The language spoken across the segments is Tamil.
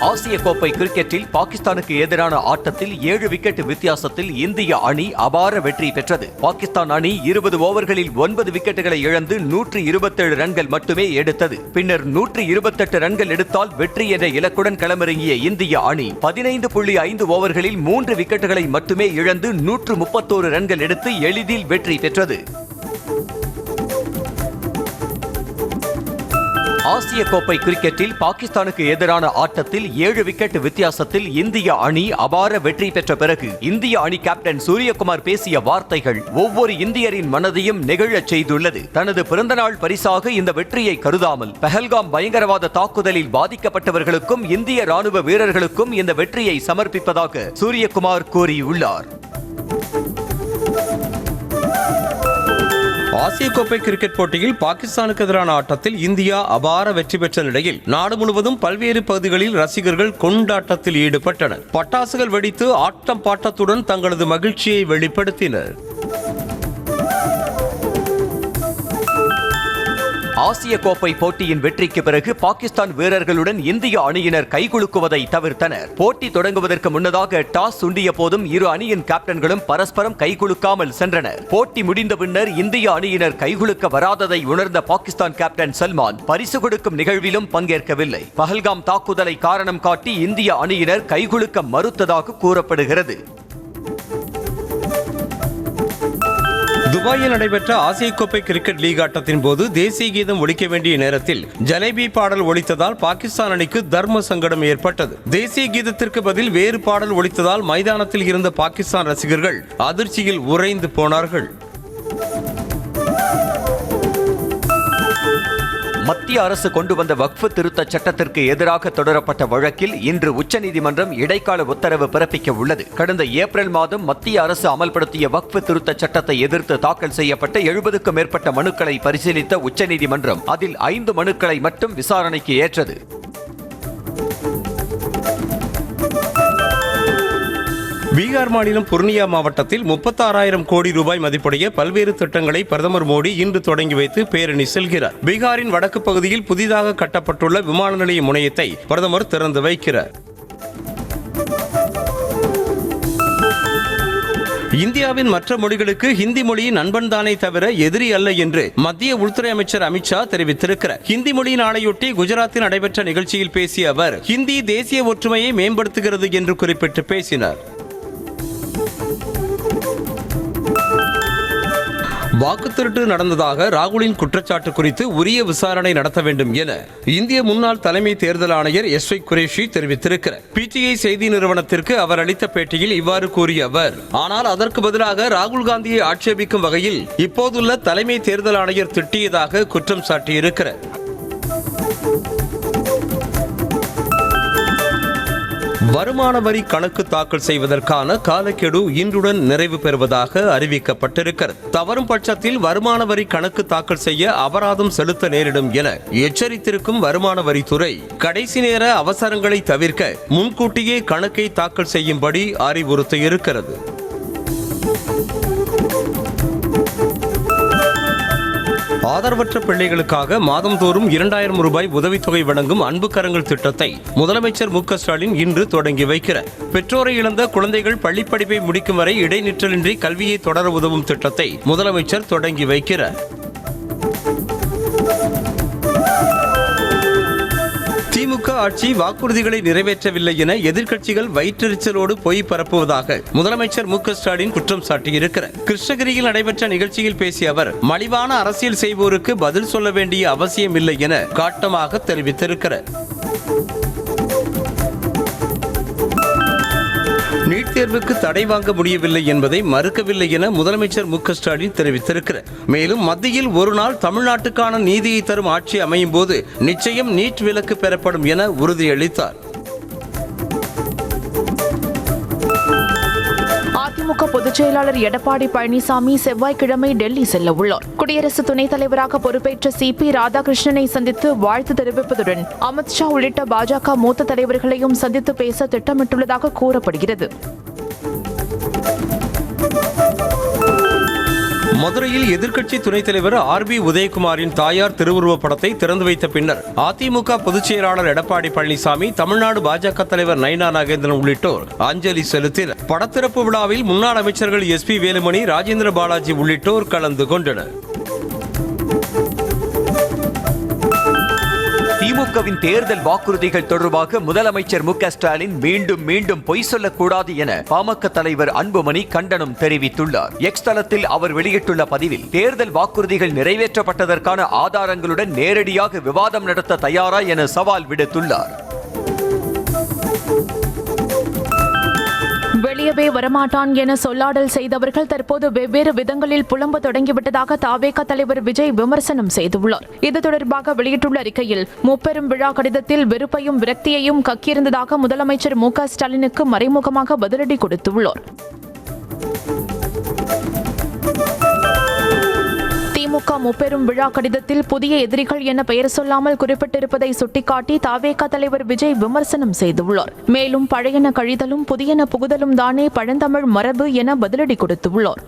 ஆசிய கோப்பை கிரிக்கெட்டில் பாகிஸ்தானுக்கு எதிரான ஆட்டத்தில் 7 விக்கெட் வித்தியாசத்தில் இந்திய அணி அபார வெற்றி பெற்றது. பாகிஸ்தான் அணி 20 ஓவர்களில் 9 விக்கெட்டுகளை இழந்து 127 ரன்கள் மட்டுமே எடுத்தது. பின்னர் 128 ரன்கள் எடுத்தால் வெற்றி என்ற இலக்குடன் களமிறங்கிய இந்திய அணி 15.5 ஓவர்களில் 3 விக்கெட்டுகளை மட்டுமே இழந்து 131 ரன்கள் எடுத்து எளிதில் வெற்றி பெற்றது. ஆசிய கோப்பை கிரிக்கெட்டில் பாகிஸ்தானுக்கு எதிரான ஆட்டத்தில் 7 விக்கெட் வித்தியாசத்தில் இந்திய அணி அபார வெற்றி பெற்ற பிறகு இந்திய அணி கேப்டன் சூரியகுமார் பேசிய வார்த்தைகள் ஒவ்வொரு இந்தியரின் மனதையும் நெகிழச் செய்துள்ளது. தனது பிறந்தநாள் பரிசாக இந்த வெற்றியை கருதாமல் பஹல்காம் பயங்கரவாத தாக்குதலில் பாதிக்கப்பட்டவர்களுக்கும் இந்திய ராணுவ வீரர்களுக்கும் இந்த வெற்றியை சமர்ப்பிப்பதாக சூரியகுமார் கூறியுள்ளார். ஆசிய கோப்பை கிரிக்கெட் போட்டியில் பாகிஸ்தானுக்கு எதிரான ஆட்டத்தில் இந்தியா அபார வெற்றி பெற்ற நிலையில் நாடு முழுவதும் பல்வேறு பகுதிகளில் ரசிகர்கள் கொண்டாட்டத்தில் ஈடுபட்டனர். பட்டாசுகள் வெடித்து ஆட்டம் பாட்டத்துடன் தங்களது மகிழ்ச்சியை வெளிப்படுத்தினர். ஆசிய கோப்பை போட்டியின் வெற்றிக்கு பிறகு பாகிஸ்தான் வீரர்களுடன் இந்திய அணியினர் கைகுலுக்குவதை தவிர்த்தனர். போட்டி தொடங்குவதற்கு முன்னதாக டாஸ் சுண்டிய போதும் இரு அணியின் கேப்டன்களும் பரஸ்பரம் கைகுலுக்காமல் சென்றனர். போட்டி முடிந்த பின்னர் இந்திய அணியினர் கைகுலுக்க வராததை உணர்ந்த பாகிஸ்தான் கேப்டன் சல்மான் பரிசு கொடுக்கும் நிகழ்விலும் பங்கேற்கவில்லை. பஹல்காம் தாக்குதலை காரணம் காட்டி இந்திய அணியினர் கைகுலுக்க மறுத்ததாக கூறப்படுகிறது. துபாயில் நடைபெற்ற ஆசிய கோப்பை கிரிக்கெட் லீக் ஆட்டத்தின் போது தேசிய கீதம் ஒலிக்க வேண்டிய நேரத்தில் ஜலேபி பாடல் ஒலித்ததால் பாகிஸ்தான் அணிக்கு தர்ம சங்கடம் ஏற்பட்டது. தேசிய கீதத்திற்கு பதில் வேறு பாடல் ஒலித்ததால் மைதானத்தில் இருந்த பாகிஸ்தான் ரசிகர்கள் அதிர்ச்சியில் உறைந்து போனார்கள். மத்திய அரசு கொண்டு வந்த வக்ஃப் திருத்த சட்டத்திற்கு எதிராக தொடரப்பட்ட வழக்கில் இன்று உச்சநீதிமன்றம் இடைக்கால உத்தரவு பிறப்பிக்க உள்ளது. கடந்த ஏப்ரல் மாதம் மத்திய அரசு அமல்படுத்திய வக்ஃப் திருத்த சட்டத்தை எதிர்த்து தாக்கல் செய்யப்பட்ட 70க்கும் மேற்பட்ட மனுக்களை பரிசீலித்த உச்சநீதிமன்றம் அதில் 5 மனுக்களை மட்டும் விசாரணைக்கு ஏற்றது. பீகார் மாநிலம் புர்னியா மாவட்டத்தில் 36,000 கோடி ரூபாய் மதிப்புடைய பல்வேறு திட்டங்களை பிரதமர் மோடி இன்று தொடங்கி வைத்து பேரணி செல்கிறார். பீகாரின் வடக்கு பகுதியில் புதிதாக கட்டப்பட்டுள்ள விமான நிலைய முனையத்தை பிரதமர் திறந்து வைக்கிறார். இந்தியாவின் மற்ற மொழிகளுக்கு ஹிந்தி மொழியின் நண்பன் தானே தவிர எதிரி அல்ல என்று மத்திய உள்துறை அமைச்சர் அமித்ஷா தெரிவித்திருக்கிறார். ஹிந்தி மொழி நாளையொட்டி குஜராத்தில் நடைபெற்ற நிகழ்ச்சியில் பேசிய அவர் ஹிந்தி தேசிய ஒற்றுமையை மேம்படுத்துகிறது என்று குறிப்பிட்டு பேசினார். வாக்கு திருட்டு நடந்ததாக ராகுலின் குற்றச்சாட்டு குறித்து உரிய விசாரணை நடத்த வேண்டும் என இந்திய முன்னாள் தலைமை தேர்தல் ஆணையர் எஸ்.வை. குரேஷி தெரிவித்திருக்கிறார். பிடிஐ செய்தி நிறுவனத்திற்கு அவர் அளித்த பேட்டியில் இவ்வாறு கூறிய அவர், ஆனால் அதற்கு பதிலாக ராகுல் காந்தியை ஆட்சேபிக்கும் வகையில் இப்போதுள்ள தலைமை தேர்தல் ஆணையர் திட்டியதாக குற்றம் சாட்டியிருக்கிறார். வருமான வரி கணக்கு தாக்கல் செய்வதற்கான காலக்கெடு இன்றுடன் நிறைவு பெறுவதாக அறிவிக்கப்பட்டிருக்கிறது. தவறும் பட்சத்தில் வருமான வரி கணக்கு தாக்கல் செய்ய அபராதம் செலுத்த நேரிடும் என எச்சரித்திருக்கும் வருமான வரித்துறை கடைசி நேர அவசரங்களை தவிர்க்க முன்கூட்டியே கணக்கை தாக்கல் செய்யும்படி அறிவுறுத்தியிருக்கிறது. ஆதரவற்ற பிள்ளைகளுக்காக மாதந்தோறும் 2,000 ரூபாய் உதவித்தொகை வழங்கும் அன்பு கரங்கள் திட்டத்தை முதலமைச்சர் மு.க. ஸ்டாலின் இன்று தொடங்கி வைக்கிறார். பெற்றோரை இழந்த குழந்தைகள் பள்ளிப்படிப்பை முடிக்கும் வரை இடைநிற்றலின்றி கல்வியை தொடர உதவும் திட்டத்தை முதலமைச்சர் தொடங்கி வைக்கிறார். திமுக ஆட்சி வாக்குறுதிகளை நிறைவேற்றவில்லை என எதிர்க்கட்சிகள் வயிற்றெரிச்சலோடு பொய் பரப்புவதாக முதலமைச்சர் மு.க. ஸ்டாலின் குற்றம் சாட்டியிருக்கிறார். கிருஷ்ணகிரியில் நடைபெற்ற நிகழ்ச்சியில் பேசிய அவர் மலிவான அரசியல் செய்வோருக்கு பதில் சொல்ல வேண்டிய அவசியம் இல்லை என காட்டமாக தெரிவித்திருக்கிறார். நீட் தேர்வுக்கு தடை வாங்க முடியவில்லை என்பதை மறுக்கவில்லை என முதலமைச்சர் மு.க. ஸ்டாலின் தெரிவித்திருக்கிறார். மேலும் மத்தியில் ஒரு நாள் தமிழ்நாட்டுக்கான நீதியை தரும் ஆட்சி அமையும் போது நிச்சயம் நீட் விலக்கு பெறப்படும் என உறுதியளித்தார். அதிமுக பொதுச் செயலாளர் எடப்பாடி பழனிசாமி செவ்வாய்க்கிழமை டெல்லி செல்ல உள்ளார். குடியரசு துணைத் தலைவராக பொறுப்பேற்ற சி.பி. ராதாகிருஷ்ணனை சந்தித்து வாழ்த்து தெரிவிப்பதுடன் அமித்ஷா உள்ளிட்ட பாஜக மூத்த தலைவர்களையும் சந்தித்து பேச திட்டமிட்டுள்ளதாக கூறப்படுகிறது. மதுரையில் எதிர்க்கட்சி துணைத் தலைவர் RB உதயகுமாரின் தாயார் திருவுருவப் படத்தை திறந்து வைத்த பின்னர் அதிமுக பொதுச் செயலாளர் எடப்பாடி பழனிசாமி, தமிழ்நாடு பாஜக தலைவர் நயினா நாகேந்திரன் உள்ளிட்டோர் அஞ்சலி செலுத்தினர். படத்திறப்பு விழாவில் முன்னாள் அமைச்சர்கள் SP வேலுமணி, ராஜேந்திர பாலாஜி உள்ளிட்டோர் கலந்து கொண்டனர். திமுகவின் தேர்தல் வாக்குறுதிகள் தொடர்பாக முதலமைச்சர் மு க ஸ்டாலின் மீண்டும் பொய் சொல்லக்கூடாது என பாமக தலைவர் அன்புமணி கண்டனம் தெரிவித்துள்ளார். எக்ஸ் தளத்தில் அவர் வெளியிட்டுள்ள பதிவில், தேர்தல் வாக்குறுதிகள் நிறைவேற்றப்பட்டதற்கான ஆதாரங்களுடன் நேரடியாக விவாதம் நடத்த தயாரா என சவால் விடுத்துள்ளார். வெளியவே வரமாட்டான் என சொல்லாடல் செய்தவர்கள் தற்போது வெவ்வேறு விதங்களில் புலம்ப தொடங்கிவிட்டதாக தவேக தலைவர் விஜய் விமர்சனம் செய்துள்ளார். இது தொடர்பாக வெளியிட்டுள்ள அறிக்கையில், முப்பெரும் விழா கடிதத்தில் வெறுப்பையும் விரக்தியையும் கக்கியிருந்ததாக முதலமைச்சர் மு க ஸ்டாலினுக்கு மறைமுகமாக பதிலடி கொடுத்துள்ளார். திமுக முப்பெரும் விழா கடிதத்தில் புதிய எதிரிகள் என பெயர் சொல்லாமல் குறிப்பிட்டிருப்பதை சுட்டிக்காட்டி தவேக தலைவர் விஜய் விமர்சனம் செய்துள்ளார். மேலும் பழையன கழிதலும் புதியன புகுதலும் தானே பழந்தமிழ் மரபு என பதிலடி கொடுத்துள்ளார்.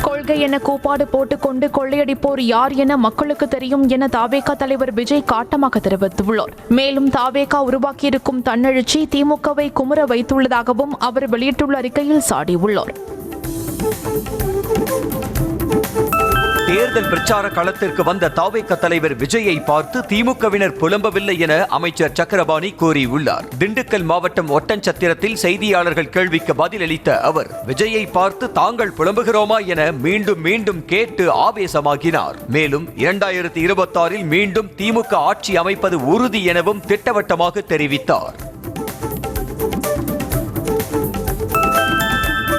கொள்கை என கூப்பாடு போட்டுக்கொண்டு கொள்ளையடிப்போர் யார் என மக்களுக்கு தெரியும் என தவேக தலைவர் விஜய் காட்டமாக தெரிவித்துள்ளார். மேலும் தவேக உருவாக்கியிருக்கும் தன்னெழுச்சி திமுகவை குமுற வைத்துள்ளதாகவும் அவர் வெளியிட்டுள்ள அறிக்கையில் சாடியுள்ளார். தேர்தல் பிரச்சார களத்திற்கு வந்த தவேக தலைவர் விஜயை பார்த்து திமுகவினர் புலம்பவில்லை என அமைச்சர் சக்கரபாணி கூறியுள்ளார். திண்டுக்கல் மாவட்டம் ஒட்டன்சத்திரத்தில் செய்தியாளர்கள் கேள்விக்கு பதிலளித்த அவர், விஜயை பார்த்து தாங்கள் புலம்புகிறோமா என மீண்டும் கேட்டு ஆவேசமாகினார். மேலும் 2026 மீண்டும் திமுக ஆட்சி அமைப்பது உறுதி எனவும் திட்டவட்டமாக தெரிவித்தார்.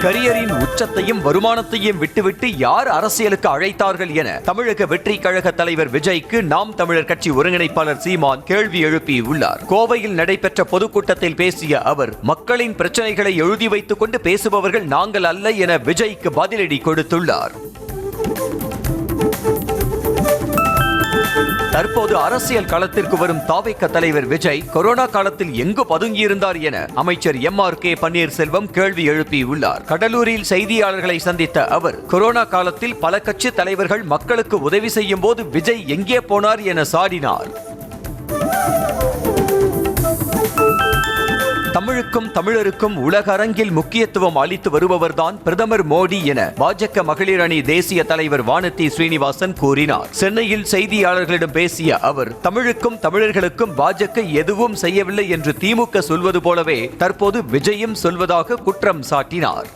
கரியரின் உச்சத்தையும் வருமானத்தையும் விட்டுவிட்டு யார் அரசியலுக்கு அழைத்தார்கள் என தமிழக வெற்றி கழக தலைவர் விஜய்க்கு நாம் தமிழர் கட்சி ஒருங்கிணைப்பாளர் சீமான் கேள்வி எழுப்பியுள்ளார். கோவையில் நடைபெற்ற பொதுக்கூட்டத்தில் பேசிய அவர், மக்களின் பிரச்சனைகளை எழுதி வைத்துக் கொண்டு பேசுபவர்கள் நாங்கள் அல்ல என விஜய்க்கு பதிலடி கொடுத்துள்ளார். தற்போது அரசியல் களத்திற்கு வரும் தவேக தலைவர் விஜய் கொரோனா காலத்தில் எங்கு பதுங்கியிருந்தார் என அமைச்சர் MRK பன்னீர்செல்வம் கேள்வி எழுப்பியுள்ளார். கடலூரில் செய்தியாளர்களை சந்தித்த அவர், கொரோனா காலத்தில் பல கட்சி தலைவர்கள் மக்களுக்கு உதவி செய்யும் போது விஜய் எங்கே போனார் என சாடினார். தமிழுக்கும் தமிழருக்கும் உலக அரங்கில் முக்கியத்துவம் அளித்து வருபவர்தான் பிரதமர் மோடி என பாஜக மகளிர் அணி தேசிய தலைவர் வானதி ஸ்ரீனிவாசன் கூறினார். சென்னையில் செய்தியாளர்களிடம் பேசிய அவர், தமிழுக்கும் தமிழர்களுக்கும் பாஜக எதுவும் செய்யவில்லை என்று திமுக சொல்வது போலவே தற்போது விஜயும் சொல்வதாக குற்றம் சாட்டினார்.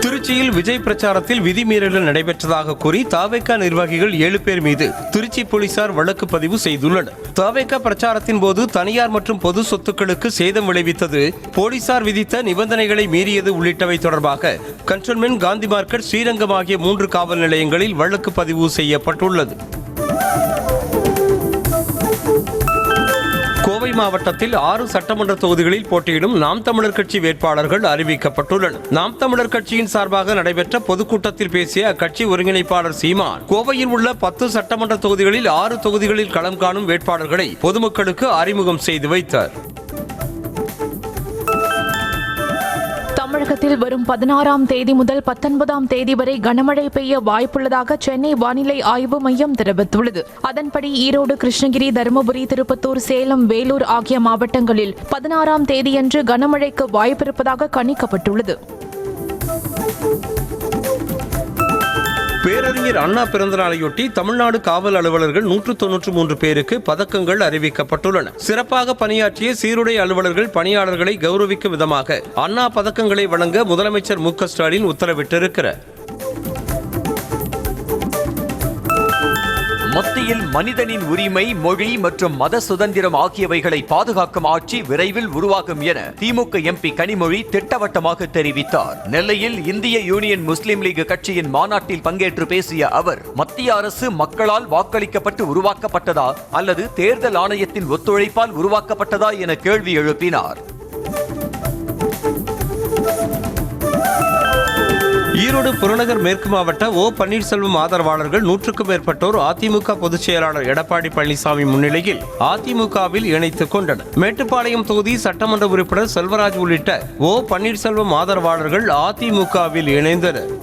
திருச்சியில் விஜய் பிரச்சாரத்தில் விதிமீறல்கள் நடைபெற்றதாக கூறி தவேக நிர்வாகிகள் 7 பேர் மீது திருச்சி போலீசார் வழக்கு பதிவு செய்துள்ளனர். தவேக பிரச்சாரத்தின் போது தனியார் மற்றும் பொது சொத்துக்களுக்கு சேதம் விளைவித்தது, போலீசார் விதித்த நிபந்தனைகளை மீறியது உள்ளிட்டவை தொடர்பாக கண்டோன்மென்ட், காந்தி மார்க்கெட், ஸ்ரீரங்கம் ஆகிய 3 காவல் நிலையங்களில் வழக்கு பதிவு செய்யப்பட்டுள்ளது. கோவை மாவட்டத்தில் 6 சட்டமன்ற தொகுதிகளில் போட்டியிடும் நாம் தமிழர் கட்சி வேட்பாளர்கள் அறிவிக்கப்பட்டுள்ளனர். நாம் தமிழர் கட்சியின் சார்பாக நடைபெற்ற பொதுக்கூட்டத்தில் பேசிய அக்கட்சி ஒருங்கிணைப்பாளர் சீமான், கோவையில் உள்ள 10 சட்டமன்ற தொகுதிகளில் 6 தொகுதிகளில் களம் காணும் வேட்பாளர்களை பொதுமக்களுக்கு அறிமுகம் செய்து வைத்தார். தமிழகத்தில் வரும் 16ஆம் தேதி முதல் 19ஆம் தேதி வரை கனமழை பெய்ய வாய்ப்புள்ளதாக சென்னை வானிலை ஆய்வு மையம் தெரிவித்துள்ளது. அதன்படி ஈரோடு, கிருஷ்ணகிரி, தருமபுரி, திருப்பத்தூர், சேலம், வேலூர் ஆகிய மாவட்டங்களில் 16ஆம் தேதியன்று கனமழைக்கு வாய்ப்பிருப்பதாக கணிக்கப்பட்டுள்ளது. பேரறிஞர் அண்ணா பிறந்த நாளையொட்டி தமிழ்நாடு காவல் அலுவலர்கள் 193 பேருக்கு பதக்கங்கள் அறிவிக்கப்பட்டுள்ளன. சிறப்பாக பணியாற்றிய சீருடை அலுவலர்கள், பணியாளர்களை கௌரவிக்கும் விதமாக அண்ணா பதக்கங்களை வழங்க முதலமைச்சர் மு க ஸ்டாலின் உத்தரவிட்டிருக்கிறார். மத்தியில் மனிதனின் உரிமை, மொழி மற்றும் மத சுதந்திரம் ஆகியவைகளை பாதுகாக்கும் ஆட்சி விரைவில் உருவாகும் என திமுக MP கனிமொழி திட்டவட்டமாக தெரிவித்தார். நெல்லையில் இந்திய யூனியன் முஸ்லிம் லீக் கட்சியின் மாநாட்டில் பங்கேற்று பேசிய அவர், மத்திய அரசு மக்களால் வாக்களிக்கப்பட்டு உருவாக்கப்பட்டதா அல்லது தேர்தல் ஆணையத்தின் ஒத்துழைப்பால் உருவாக்கப்பட்டதா என கேள்வி எழுப்பினார். ஈரோடு புறநகர் மேற்கு மாவட்ட ஓ பன்னீர்செல்வம் ஆதரவாளர்கள் 100க்கும் மேற்பட்டோர் அதிமுக பொதுச் செயலாளர் எடப்பாடி பழனிசாமி முன்னிலையில் அதிமுகவில் இணைத்துக் கொண்டனர். மேட்டுப்பாளையம் தொகுதி சட்டமன்ற உறுப்பினர் செல்வராஜ் உள்ளிட்ட ஓ பன்னீர்செல்வம் ஆதரவாளர்கள் அதிமுகவில் இணைந்தனர்.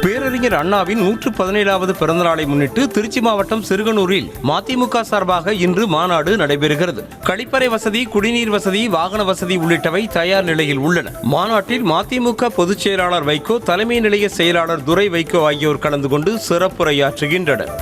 பேரறிஞர் அண்ணாவின் 117வது பிறந்தநாளை முன்னிட்டு திருச்சி மாவட்டம் சிறுகனூரில் மதிமுக சார்பாக இன்று மாநாடு நடைபெறுகிறது. கழிப்பறை வசதி, குடிநீர் வசதி, வாகன வசதி உள்ளிட்டவை தயார் நிலையில் உள்ளன. மாநாட்டில் மதிமுக பொதுச் செயலாளர் வைகோ, தலைமை நிலைய செயலாளர் துரை வைகோ ஆகியோர் கலந்து கொண்டு சிறப்புரையாற்றுகின்றனர்.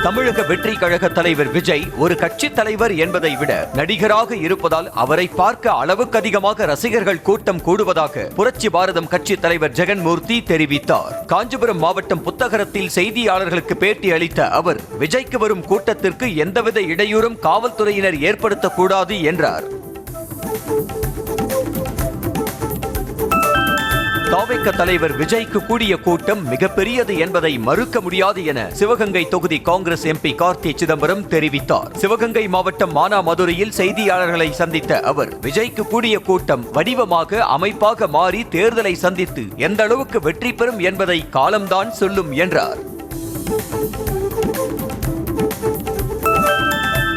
தமிழக வெற்றி கழக தலைவர் விஜய் ஒரு கட்சி தலைவர் என்பதை விட நடிகராக இருப்பதால் அவரை பார்க்க அளவுக்கு அதிகமாக ரசிகர்கள் கூட்டம் கூடுவதாக புரட்சி பாரதம் கட்சி தலைவர் ஜெகன்மூர்த்தி தெரிவித்தார். காஞ்சிபுரம் மாவட்டம் புத்தகரத்தில் செய்தியாளர்களுக்கு பேட்டி அளித்த அவர், விஜய்க்கு வரும் கூட்டத்திற்கு எந்தவித இடையூறும் காவல்துறையினர் ஏற்படுத்தக்கூடாது என்றார். தாவேக தலைவர் விஜய்க்கு கூடிய கூட்டம் மிகப்பெரியது என்பதை மறுக்க முடியாது என சிவகங்கை தொகுதி காங்கிரஸ் எம்பி கார்த்தி சிதம்பரம் தெரிவித்தார். சிவகங்கை மாவட்டம் மானாமதுரையில் செய்தியாளர்களை சந்தித்த அவர், விஜய்க்கு கூடிய கூட்டம் வடிவமாக அமைப்பாக மாறி தேர்தலை சந்தித்து எந்த அளவுக்கு வெற்றி பெறும் என்பதை காலம்தான் சொல்லும் என்றார்.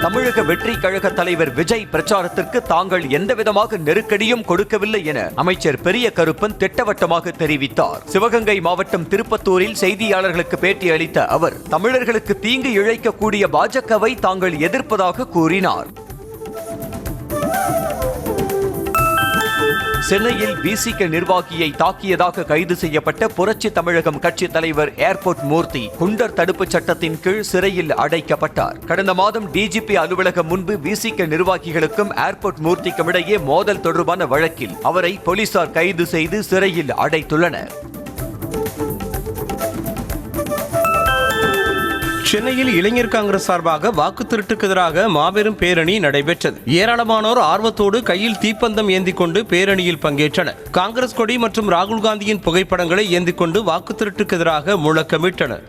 தமிழக வெற்றி கழக தலைவர் விஜய் பிரச்சாரத்திற்கு தாங்கள் எந்தவிதமாக நெருக்கடியும் கொடுக்கவில்லை என அமைச்சர் பெரிய கருப்பன் திட்டவட்டமாக தெரிவித்தார். சிவகங்கை மாவட்டம் திருப்பத்தூரில் செய்தியாளர்களுக்கு பேட்டி அளித்த அவர், தமிழர்களுக்கு தீங்கு இழைக்கக்கூடிய பாஜகவை தாங்கள் எதிர்ப்பதாக கூறினார். சென்னையில் விசிக நிர்வாகியை தாக்கியதாக கைது செய்யப்பட்ட புரட்சி தமிழகம் கட்சி தலைவர் ஏர்போர்ட் மூர்த்தி குண்டர் தடுப்புச் சட்டத்தின் கீழ் சிறையில் அடைக்கப்பட்டார். கடந்த மாதம் டிஜிபி அலுவலகம் முன்பு விசிக நிர்வாகிகளுக்கும் ஏர்போர்ட் மூர்த்திக்கும் இடையே மோதல் தொடர்பான வழக்கில் அவரை போலீசார் கைது செய்து சிறையில் அடைத்துள்ளனர். சென்னையில் இளைஞர் காங்கிரஸ் சார்பாக வாக்கு திருட்டுக்கு எதிராக மாபெரும் பேரணி நடைபெற்றது. ஏராளமானோர் ஆர்வத்தோடு கையில் தீப்பந்தம் ஏந்திக் கொண்டு பேரணியில் பங்கேற்றனர். காங்கிரஸ் கொடி மற்றும் ராகுல் காந்தியின் புகைப்படங்களை ஏந்திக் கொண்டு வாக்கு திருட்டுக்கு எதிராக முழக்கமிட்டனர்.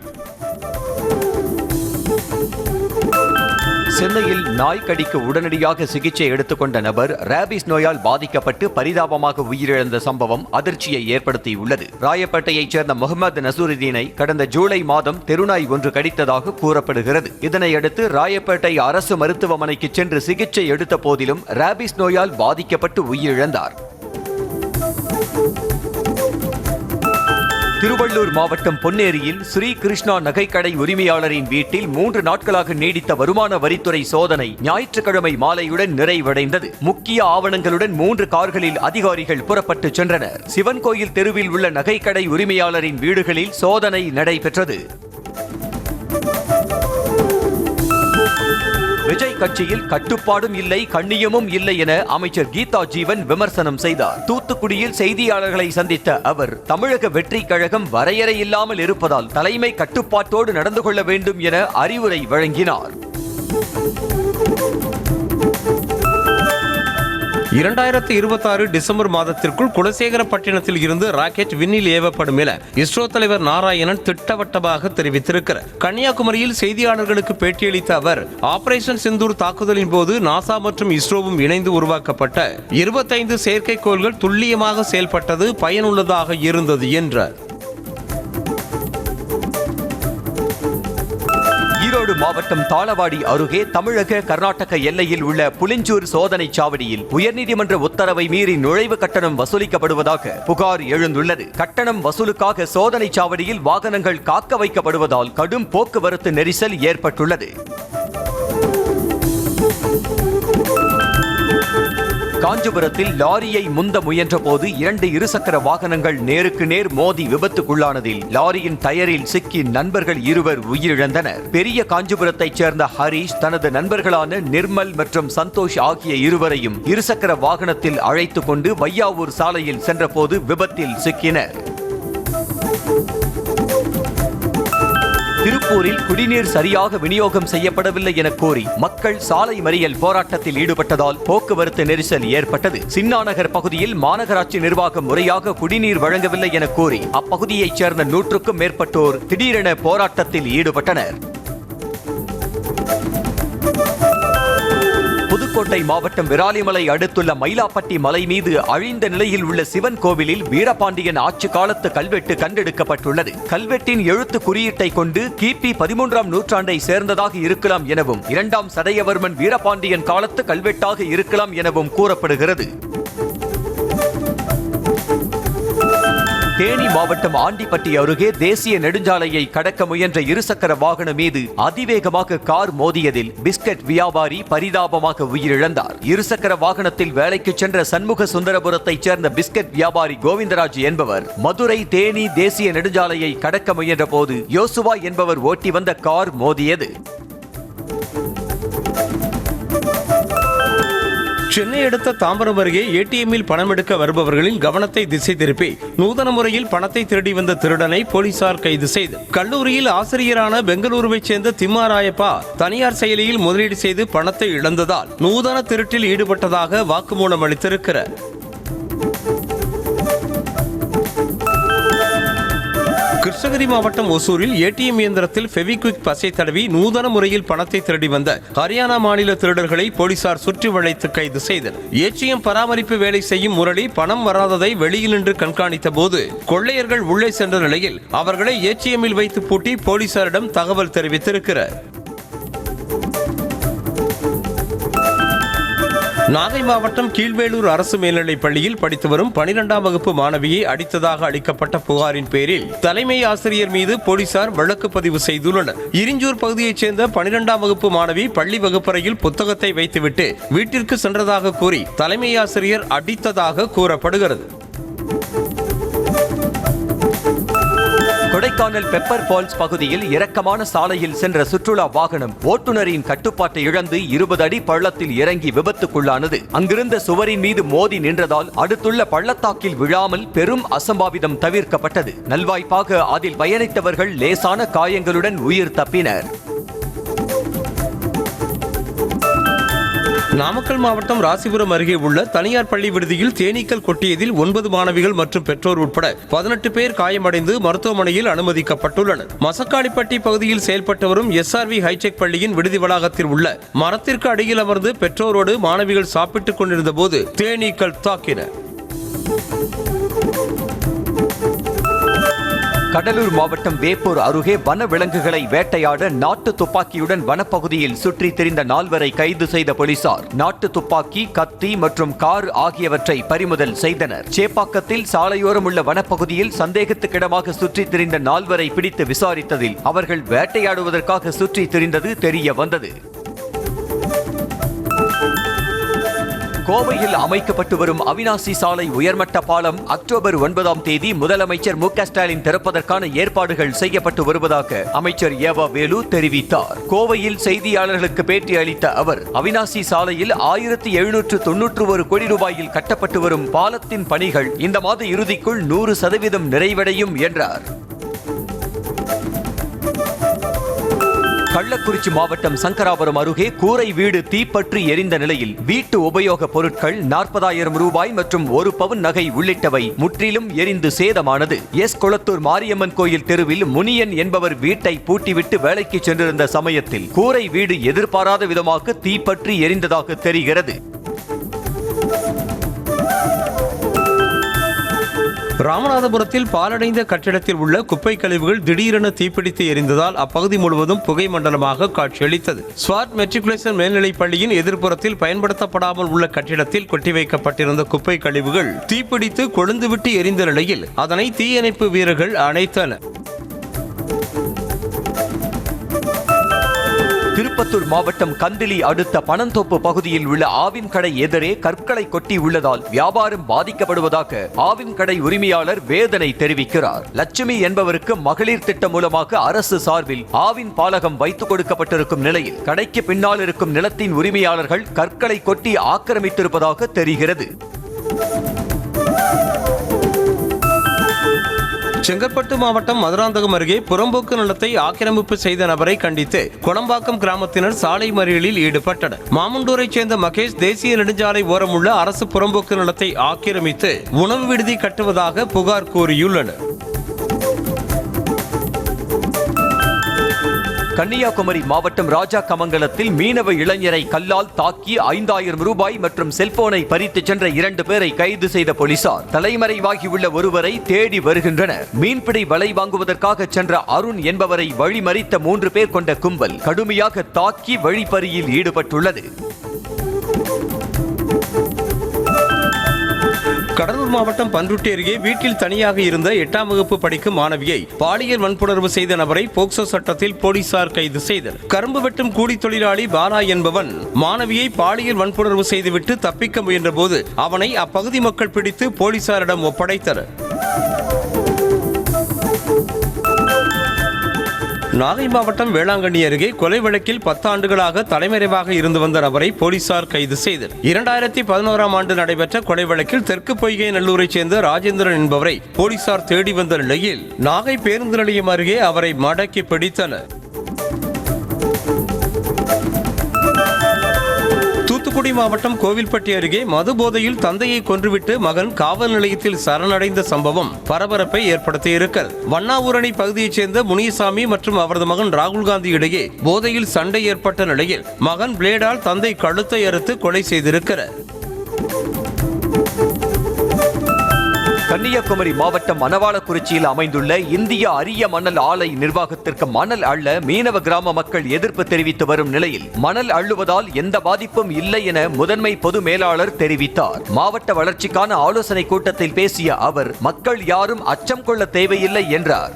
சென்னையில் நாய்க்கடிக்கு உடனடியாக சிகிச்சை எடுத்துக்கொண்ட நபர் ரேபிஸ் நோயால் பாதிக்கப்பட்டு பரிதாபமாக உயிரிழந்த சம்பவம் அதிர்ச்சியை ஏற்படுத்தியுள்ளது. ராயப்பேட்டையைச் சேர்ந்த முகமது நசூருதீனை கடந்த ஜூலை மாதம் தெருநாய் ஒன்று கடித்ததாக கூறப்படுகிறது. இதனையடுத்து ராயப்பேட்டை அரசு மருத்துவமனைக்கு சென்று சிகிச்சை எடுத்த போதிலும் ரேபிஸ் நோயால் பாதிக்கப்பட்டு உயிரிழந்தார். திருவள்ளூர் மாவட்டம் பொன்னேரியில் ஸ்ரீ கிருஷ்ணா நகைக்கடை உரிமையாளரின் வீட்டில் 3 நாட்களாக நீடித்த வருமான வரித்துறை சோதனை ஞாயிற்றுக்கிழமை மாலையுடன் நிறைவடைந்தது. முக்கிய ஆவணங்களுடன் 3 கார்களில் அதிகாரிகள் புறப்பட்டு சென்றனர். சிவன் கோயில் தெருவில் உள்ள நகைக்கடை உரிமையாளரின் வீடுகளில் சோதனை நடைபெற்றது. விஜய் கட்சியில் கட்டுப்பாடும் இல்லை, கண்ணியமும் இல்லை என அமைச்சர் கீதா ஜீவன் விமர்சனம் செய்தார். தூத்துக்குடியில் செய்தியாளர்களை சந்தித்த அவர், தமிழக வெற்றி கழகம் வரையறை இல்லாமல் இருப்பதால் தலைமை கட்டுப்பாட்டோடு நடந்து கொள்ள வேண்டும் என அறிவுரை வழங்கினார். 2026 டிசம்பர் மாதத்திற்குள் குலசேகரப்பட்டினத்தில் இருந்து ராக்கெட் விண்ணில் ஏவப்படும் என இஸ்ரோ தலைவர் நாராயணன் திட்டவட்டமாக தெரிவித்திருக்கிறார். கன்னியாகுமரியில் செய்தியாளர்களுக்கு பேட்டியளித்த அவர், ஆபரேஷன் சிந்தூர் தாக்குதலின் போது நாசா மற்றும் இஸ்ரோவும் இணைந்து உருவாக்கப்பட்ட 25 செயற்கைக்கோள்கள் துல்லியமாக செயல்பட்டது பயனுள்ளதாக இருந்தது என்றார். ஈரோடு மாவட்டம் தாளவாடி அருகே தமிழக கர்நாடக எல்லையில் உள்ள புலிஞ்சூர் சோதனை சாவடியில் உயர்நீதிமன்ற உத்தரவை மீறி நுழைவு கட்டணம் வசூலிக்கப்படுவதாக புகார் எழுந்துள்ளது. கட்டணம் வசூலுக்காக சோதனை சாவடியில் வாகனங்கள் காக்க வைக்கப்படுவதால் கடும் போக்குவரத்து நெரிசல் ஏற்பட்டுள்ளது. காஞ்சிபுரத்தில் லாரியை முந்த முயன்ற போது 2 இருசக்கர வாகனங்கள் நேருக்கு நேர் மோதி விபத்துக்குள்ளானதில் லாரியின் டயரில் சிக்கி நண்பர்கள் 2 உயிரிழந்தனர். பெரிய காஞ்சிபுரத்தைச் சேர்ந்த ஹரீஷ் தனது நண்பர்களான நிர்மல் மற்றும் சந்தோஷ் ஆகிய 2வரையும் இருசக்கர வாகனத்தில் அழைத்துக் கொண்டு வையாவூர் சாலையில் சென்றபோது விபத்தில் சிக்கினர். திருப்பூரில் குடிநீர் சரியாக விநியோகம் செய்யப்படவில்லை என கோரி மக்கள் சாலை மறியல் போராட்டத்தில் ஈடுபட்டதால் போக்குவரத்து நெரிசல் ஏற்பட்டது. சின்னாநகர் பகுதியில் மாநகராட்சி நிர்வாகம் முறையாக குடிநீர் வழங்கவில்லை என கோரி அப்பகுதியைச் சேர்ந்த 100க்கும் மேற்பட்டோர் திடீரென போராட்டத்தில் ஈடுபட்டனர். புதுக்கோட்டை மாவட்டம் விராலிமலை அடுத்துள்ள மயிலாப்பட்டி மலை மீது அழிந்த நிலையில் உள்ள சிவன் கோவிலில் வீரபாண்டியன் ஆட்சி காலத்து கல்வெட்டு கண்டெடுக்கப்பட்டுள்ளது. கல்வெட்டின் எழுத்து குறியீட்டை கொண்டு கிபி 13ஆம் நூற்றாண்டை சேர்ந்ததாக இருக்கலாம் எனவும் 2ஆம் சடையவர்மன் வீரபாண்டியன் காலத்து கல்வெட்டாக இருக்கலாம் எனவும் கூறப்படுகிறது. தேனி மாவட்டம் ஆண்டிப்பட்டி அருகே தேசிய நெடுஞ்சாலையை கடக்க முயன்ற இருசக்கர வாகனம் மீது அதிவேகமாக கார் மோதியதில் பிஸ்கட் வியாபாரி பரிதாபமாக உயிரிழந்தார். இருசக்கர வாகனத்தில் வேலைக்கு சென்ற சண்முக சுந்தரபுரத்தைச் சேர்ந்த பிஸ்கட் வியாபாரி கோவிந்தராஜ் என்பவர் மதுரை தேனி தேசிய நெடுஞ்சாலையை கடக்க முயன்ற போது யோசுவா என்பவர் ஓட்டி வந்த கார் மோதியது. சென்னை அடுத்த தாம்பரம் அருகே ஏடிஎம்மில் பணம் எடுக்க வருபவர்களின் கவனத்தை திசை திருப்பி நூதன முறையில் பணத்தை திருடி வந்த திருடனை போலீசார் கைது செய்து கல்லூரியில் ஆசிரியரான பெங்களூருவைச் சேர்ந்த திம்மாராயப்பா தனியார் செயலியில் முதலீடு செய்து பணத்தை இழந்ததால் நூதன திருட்டில் ஈடுபட்டதாக வாக்குமூலம் அளித்திருக்கிறார். கிருஷ்ணகிரி மாவட்டம் ஒசூரில் ஏடிஎம் இயந்திரத்தில் ஃபெவிக்விக் பசை தடவி நூதன முறையில் பணத்தை திருடி வந்த ஹரியானா மாநில திருடர்களை போலீசார் சுற்றி வளைத்து கைது செய்தனர். ஏடிஎம் பராமரிப்பு வேலை செய்யும் முரளி பணம் வராததை வெளியில் நின்று கண்காணித்த போது கொள்ளையர்கள் உள்ளே சென்ற நிலையில் அவர்களை ஏடிஎம்மில் வைத்து பூட்டி போலீசாரிடம் தகவல் தெரிவித்திருக்கிறார். நாகை மாவட்டம் கீழ்வேளூர் அரசு மேல்நிலைப் பள்ளியில் படித்து வரும் 12ஆம் வகுப்பு மாணவியை அடித்ததாக அளிக்கப்பட்ட புகாரின் பேரில் தலைமை ஆசிரியர் மீது போலீசார் வழக்கு பதிவு செய்துள்ளனர். இரிஞ்சூர் பகுதியைச் சேர்ந்த 12ஆம் வகுப்பு மாணவி பள்ளி வகுப்பறையில் புத்தகத்தை வைத்துவிட்டு வீட்டிற்கு சென்றதாக கூறி தலைமை ஆசிரியர் அடித்ததாக கூறப்படுகிறது. கொடைக்கானல் பெப்பர் ஃபால்ஸ் பகுதியில் இறக்கமான சாலையில் சென்ற சுற்றுலா வாகனம் ஓட்டுநரின் கட்டுப்பாட்டை இழந்து 20 அடி பள்ளத்தில் இறங்கி விபத்துக்குள்ளானது. அங்கிருந்த சுவரின் மீது மோதி நின்றதால் அடுத்துள்ள பள்ளத்தாக்கில் விழாமல் பெரும் அசம்பாவிதம் தவிர்க்கப்பட்டது. நல்வாய்ப்பாக அதில் பயணித்தவர்கள் லேசான காயங்களுடன் உயிர் தப்பினர். நாமக்கல் மாவட்டம் ராசிபுரம் அருகே உள்ள தனியார் பள்ளி விடுதியில் தேனீக்கள் கொட்டியதில் 9 மாணவிகள் மற்றும் பெற்றோர் உட்பட 18 பேர் காயமடைந்து மருத்துவமனையில் அனுமதிக்கப்பட்டுள்ளனர். மசக்காளிப்பட்டி பகுதியில் செயல்பட்டு வரும் SRV ஹைடெக் பள்ளியின் விடுதி வளாகத்தில் உள்ள மரத்திற்கு அடியில் அமர்ந்து பெற்றோரோடு மாணவிகள் சாப்பிட்டுக் கொண்டிருந்த போது தேனீக்கள் தாக்கின. கடலூர் மாவட்டம் வேப்பூர் அருகே வன விலங்குகளை வேட்டையாட நாட்டு துப்பாக்கியுடன் வனப்பகுதியில் சுற்றி திரிந்த 4வரை கைது செய்த போலீசார் நாட்டு துப்பாக்கி, கத்தி மற்றும் கார் ஆகியவற்றை பறிமுதல் செய்தனர். சேப்பாக்கத்தில் சாலையோரம் உள்ள வனப்பகுதியில் சந்தேகத்துக்கிடமாக சுற்றி திரிந்த 4வரை பிடித்து விசாரித்ததில் அவர்கள் வேட்டையாடுவதற்காக சுற்றி திரிந்தது தெரிய வந்தது. கோவையில் அமைக்கப்பட்டு வரும் அவினாசி சாலை உயர்மட்ட பாலம் அக்டோபர் 9ஆம் தேதி முதலமைச்சர் மு.க. ஸ்டாலின் திறப்பதற்கான ஏற்பாடுகள் செய்யப்பட்டு வருவதாக அமைச்சர் ஏவா வேலு தெரிவித்தார். கோவையில் செய்தியாளர்களுக்கு பேட்டி அளித்த அவர் அவினாசி சாலையில் 1791 கோடி ரூபாயில் கட்டப்பட்டு வரும் பாலத்தின் பணிகள் இந்த மாத இறுதிக்குள் 100% நிறைவடையும் என்றார். கள்ளக்குறிச்சி மாவட்டம் சங்கராபுரம் அருகே கூரை வீடு தீப்பற்றி எரிந்த நிலையில் வீட்டு உபயோக பொருட்கள் 40,000 ரூபாய் மற்றும் 1 பவுன் நகை உள்ளிட்டவை முற்றிலும் எரிந்து சேதமானது. கொளத்தூர் மாரியம்மன் கோயில் தெருவில் முனியன் என்பவர் வீட்டை பூட்டிவிட்டு வேலைக்கு சென்றிருந்த சமயத்தில் கூரை வீடு எதிர்பாராத விதமாக தீப்பற்றி எரிந்ததாக தெரிகிறது. ராமநாதபுரத்தில் பாலடைந்த கட்டிடத்தில் உள்ள குப்பை கழிவுகள் திடீரென தீப்பிடித்து எரிந்ததால் அப்பகுதி முழுவதும் புகை மண்டலமாக காட்சியளித்தது. ஸ்வாட் மெட்ரிகுலேஷன் மேல்நிலைப் பள்ளியின் எதிர்ப்புறத்தில் பயன்படுத்தப்படாமல் உள்ள கட்டிடத்தில் கொட்டி வைக்கப்பட்டிருந்த குப்பை கழிவுகள் தீப்பிடித்து கொழுந்துவிட்டு எரிந்த நிலையில் அதனை தீயணைப்பு வீரர்கள் அணைத்தனர். திருப்பத்தூர் மாவட்டம் கந்திலி அடுத்த பனந்தோப்பு பகுதியில் உள்ள ஆவின் கடை எதிரே கற்களை கொட்டி உள்ளதால் வியாபாரம் பாதிக்கப்படுவதாக ஆவின் கடை உரிமையாளர் வேதனை தெரிவிக்கிறார். லட்சுமி என்பவருக்கு மகளிர் திட்டம் மூலமாக அரசு சார்பில் ஆவின் பாலகம் வைத்துக் கொடுக்கப்பட்டிருக்கும் நிலையில் கடைக்கு பின்னால் இருக்கும் நிலத்தின் உரிமையாளர்கள் கற்களை கொட்டி ஆக்கிரமித்திருப்பதாக தெரிகிறது. செங்கற்பட்டு மாவட்டம் மதுராந்தகம் அருகே புறம்போக்கு நிலத்தை ஆக்கிரமிப்பு செய்த நபரை கண்டித்து கொளம்பாக்கம் கிராமத்தினர் சாலை மறியலில் ஈடுபட்டனர். மாமுண்டூரைச் சேர்ந்த மகேஷ் தேசிய நெடுஞ்சாலை ஓரம் உள்ள அரசு புறம்போக்கு நிலத்தை ஆக்கிரமித்து உணவு விடுதி கட்டுவதாக புகார் கூறியுள்ளனர். கன்னியாகுமரி மாவட்டம் ராஜாக்கமங்கலத்தில் மீனவ இளைஞரை கல்லால் தாக்கி 5000 ரூபாய் மற்றும் செல்போனை பறித்து சென்ற 2 பேரை கைது செய்த போலீசார் தலைமறைவாகியுள்ள ஒருவரை தேடி வருகின்றனர். மீன்பிடி வலை வாங்குவதற்காக சென்ற அருண் என்பவரை வழிமறித்த 3 பேர் கொண்ட கும்பல் கடுமையாக தாக்கி வழிப்பறியில் ஈடுபட்டுள்ளது. கடலூர் மாவட்டம் பன்ருட்டி அருகே வீட்டில் தனியாக இருந்த 8ஆம் வகுப்பு படிக்கும் மாணவியை பாலியல் வன்புணர்வு செய்த நபரை போக்சோ சட்டத்தில் போலீசார் கைது செய்தனர். கரும்பு வெட்டும் கூலி தொழிலாளி பாலா என்பவன் மாணவியை பாலியல் வன்புணர்வு செய்துவிட்டு தப்பிக்க முயன்றபோது அவனை அப்பகுதி மக்கள் பிடித்து போலீசாரிடம் ஒப்படைத்தனர். நாகை மாவட்டம் வேளாங்கண்ணி அருகே கொலை வழக்கில் 10 ஆண்டுகளாக தலைமறைவாக இருந்து வந்த நபரை போலீசார் கைது செய்தனர். 2011ஆம் ஆண்டு நடைபெற்ற கொலை வழக்கில் தெற்கு பொய்கை நல்லூரைச் சேர்ந்த ராஜேந்திரன் என்பவரை போலீசார் தேடி வந்த நிலையில் நாகை பேருந்து நிலையம் அருகே அவரை மடக்கி பிடித்தனர். தூத்துக்குடி மாவட்டம் கோவில்பட்டி அருகே மது போதையில் தந்தையை கொன்றுவிட்டு மகன் காவல் நிலையத்தில் சரணடைந்த சம்பவம் பரபரப்பை ஏற்படுத்தியிருக்கிறது. வண்ணாவூரணி பகுதியைச் சேர்ந்த முனியசாமி மற்றும் அவரது மகன் ராகுல் காந்தி இடையே போதையில் சண்டை ஏற்பட்ட நிலையில் மகன் பிளேடால் தந்தை கழுத்தை அறுத்து கொலை செய்திருக்கிறார். கன்னியாகுமரி மாவட்டம் மணவாளக்குறிச்சியில் அமைந்துள்ள இந்திய அரிய மணல் ஆலை நிர்வாகத்திற்கு மணல் அள்ள மீனவ கிராம மக்கள் எதிர்ப்பு தெரிவித்து வரும் நிலையில் மணல் அள்ளுவதால் எந்த பாதிப்பும் இல்லை என முதன்மை பொது மேலாளர் தெரிவித்தார். மாவட்ட வளர்ச்சிக்கான ஆலோசனை கூட்டத்தில் பேசிய அவர் மக்கள் யாரும் அச்சம் கொள்ள தேவையில்லை என்றார்.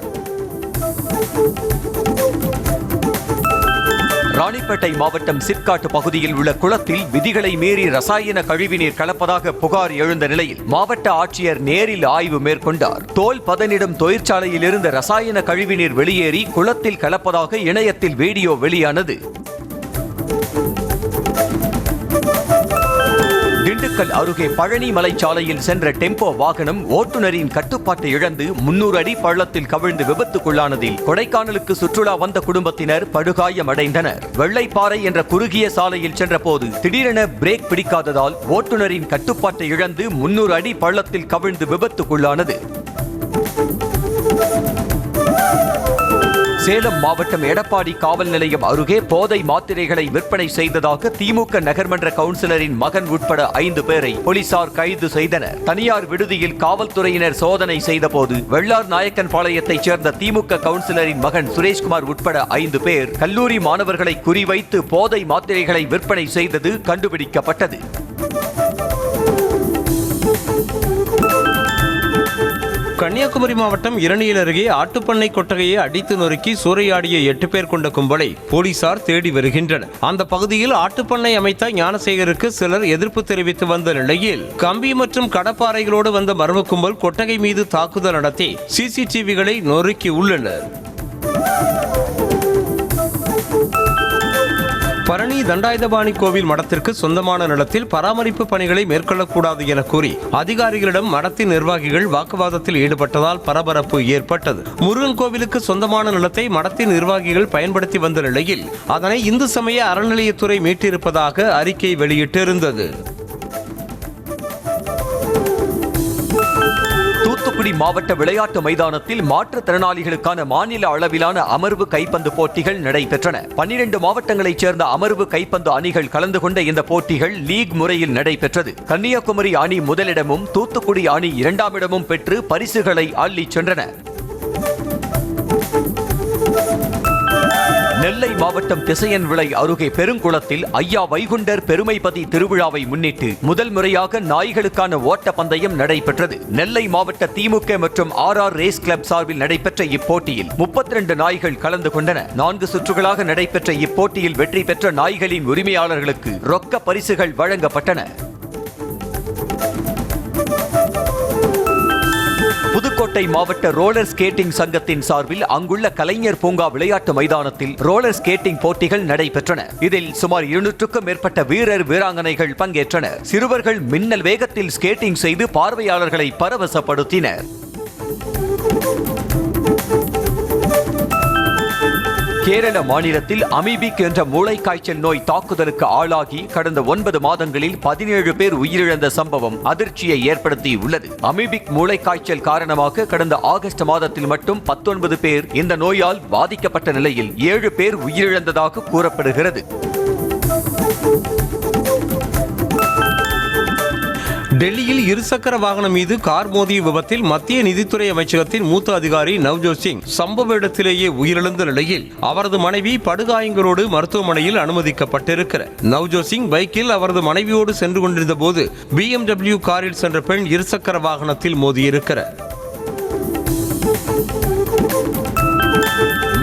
ராணிப்பேட்டை மாவட்டம் சிற்காட்டு பகுதியில் உள்ள குளத்தில் விதிகளை மீறி ரசாயன கழிவுநீர் கலப்பதாக புகார் எழுந்த நிலையில் மாவட்ட ஆட்சியர் நேரில் ஆய்வு மேற்கொண்டார். தோல் பதனிடும் தொழிற்சாலையில் இருந்த ரசாயன கழிவுநீர் வெளியேறி குளத்தில் கலப்பதாக இணையத்தில் வீடியோ வெளியானது. திண்டுக்கல் அருகே பழனி மலைச்சாலையில் சென்ற டெம்போ வாகனம் ஓட்டுநரின் கட்டுப்பாட்டை இழந்து 300 அடி பள்ளத்தில் கவிழ்ந்து விபத்துக்குள்ளானதில் கொடைக்கானலுக்கு சுற்றுலா வந்த குடும்பத்தினர் படுகாயமடைந்தனர். வெள்ளைப்பாறை என்ற குறுகிய சாலையில் சென்றபோது திடீரென பிரேக் பிடிக்காததால் ஓட்டுநரின் கட்டுப்பாட்டை இழந்து 300 அடி பள்ளத்தில் கவிழ்ந்து விபத்துக்குள்ளானது. சேலம் மாவட்டம் எடப்பாடி காவல் நிலையம் அருகே போதை மாத்திரைகளை விற்பனை செய்ததாக திமுக நகர்மன்ற கவுன்சிலரின் மகன் உட்பட 5 பேரை போலீசார் கைது செய்தனர். தனியார் விடுதியில் காவல்துறையினர் சோதனை செய்தபோது வெள்ளார் நாயக்கன் பாளையத்தைச் சேர்ந்த திமுக கவுன்சிலரின் மகன் சுரேஷ்குமார் உட்பட 5 பேர் கல்லூரி மாணவர்களை குறிவைத்து போதை மாத்திரைகளை விற்பனை செய்தது கண்டுபிடிக்கப்பட்டது. கன்னியாகுமரி மாவட்டம் இரணியல் அருகே ஆட்டுப்பண்ணை கொட்டகையை அடித்து நொறுக்கி சூறையாடிய 8 பேர் கொண்ட கும்பலை போலீசார் தேடி வருகின்றனர். அந்த பகுதியில் ஆட்டுப்பண்ணை அமைத்த ஞானசேகருக்கு சிலர் எதிர்ப்பு தெரிவித்து வந்த நிலையில் கம்பி மற்றும் கடப்பாறைகளோடு வந்த மர்ம கும்பல் கொட்டகை மீது தாக்குதல் நடத்தி சிசிடிவிகளை நொறுக்கி உள்ளனர். பரணி தண்டாயுதபாணி கோவில் மடத்திற்கு சொந்தமான நிலத்தில் பராமரிப்பு பணிகளை மேற்கொள்ளக்கூடாது என கூறி அதிகாரிகளிடம் மடத்தின் நிர்வாகிகள் வாக்குவாதத்தில் ஈடுபட்டதால் பரபரப்பு ஏற்பட்டது. முருகன் கோவிலுக்கு சொந்தமான நிலத்தை மடத்தின் நிர்வாகிகள் பயன்படுத்தி வந்த நிலையில் அதனை இந்து சமய அறநிலையத்துறை மீட்டிருப்பதாக அறிக்கை வெளியிட்டிருந்தது. தூத்துக்குடி மாவட்ட விளையாட்டு மைதானத்தில் மாற்றுத்திறனாளிகளுக்கான மாநில அளவிலான அமர்வு கைப்பந்து போட்டிகள் நடைபெற்றன. 12 மாவட்டங்களைச் சேர்ந்த அமர்வு கைப்பந்து அணிகள் கலந்து கொண்ட இந்த போட்டிகள் லீக் முறையில் நடைபெற்றது. கன்னியாகுமரி அணி முதலிடமும் தூத்துக்குடி அணி 2ஆம் இடமும் பெற்று பரிசுகளை அள்ளிச் சென்றன. நெல்லை மாவட்டம் திசையன்விளை அருகே பெருங்குளத்தில் ஐயா வைகுண்டர் பெருமைபதி திருவிழாவை முன்னிட்டு முதல் முறையாக நாய்களுக்கான ஓட்ட பந்தயம் நடைபெற்றது. நெல்லை மாவட்ட திமுக மற்றும் RR ரேஸ் கிளப் சார்பில் நடைபெற்ற இப்போட்டியில் 32 நாய்கள் கலந்து கொண்டன. 4 சுற்றுகளாக நடைபெற்ற இப்போட்டியில் வெற்றி பெற்ற நாய்களின் உரிமையாளர்களுக்கு ரொக்க பரிசுகள் வழங்கப்பட்டன. புதுக்கோட்டை மாவட்ட ரோலர் ஸ்கேட்டிங் சங்கத்தின் சார்பில் அங்குள்ள கலைஞர் பூங்கா விளையாட்டு மைதானத்தில் ரோலர் ஸ்கேட்டிங் போட்டிகள் நடைபெற்றன. இதில் சுமார் 200க்கும் மேற்பட்ட வீரர் வீராங்கனைகள் பங்கேற்றனர். சிறுவர்கள் மின்னல் வேகத்தில் ஸ்கேட்டிங் செய்து பார்வையாளர்களை பரவசப்படுத்தினர். கேரள மாநிலத்தில் அமீபிக் என்ற மூளைக்காய்ச்சல் நோய் தாக்குதலுக்கு ஆளாகி கடந்த 9 மாதங்களில் 17 பேர் உயிரிழந்த சம்பவம் அதிர்ச்சியை ஏற்படுத்தியுள்ளது. அமீபிக் மூளைக்காய்ச்சல் காரணமாக கடந்த ஆகஸ்ட் மாதத்தில் மட்டும் 19 பேர் இந்த நோயால் பாதிக்கப்பட்ட நிலையில் 7 பேர் உயிரிழந்ததாக கூறப்படுகிறது. டெல்லியில் இருசக்கர வாகனம் மீது கார் மோதிய விபத்தில் மத்திய நிதித்துறை அமைச்சகத்தின் மூத்த அதிகாரி நவ்ஜோத் சிங் சம்பவ இடத்திலேயே உயிரிழந்த நிலையில் அவரது மனைவி படுகாயங்களோடு மருத்துவமனையில் அனுமதிக்கப்பட்டிருக்கிறார். நவ்ஜோத் சிங் பைக்கில் அவரது மனைவியோடு சென்று கொண்டிருந்த போது BMW காரில் சென்ற பெண் இருசக்கர வாகனத்தில் மோதியிருக்கிறார்.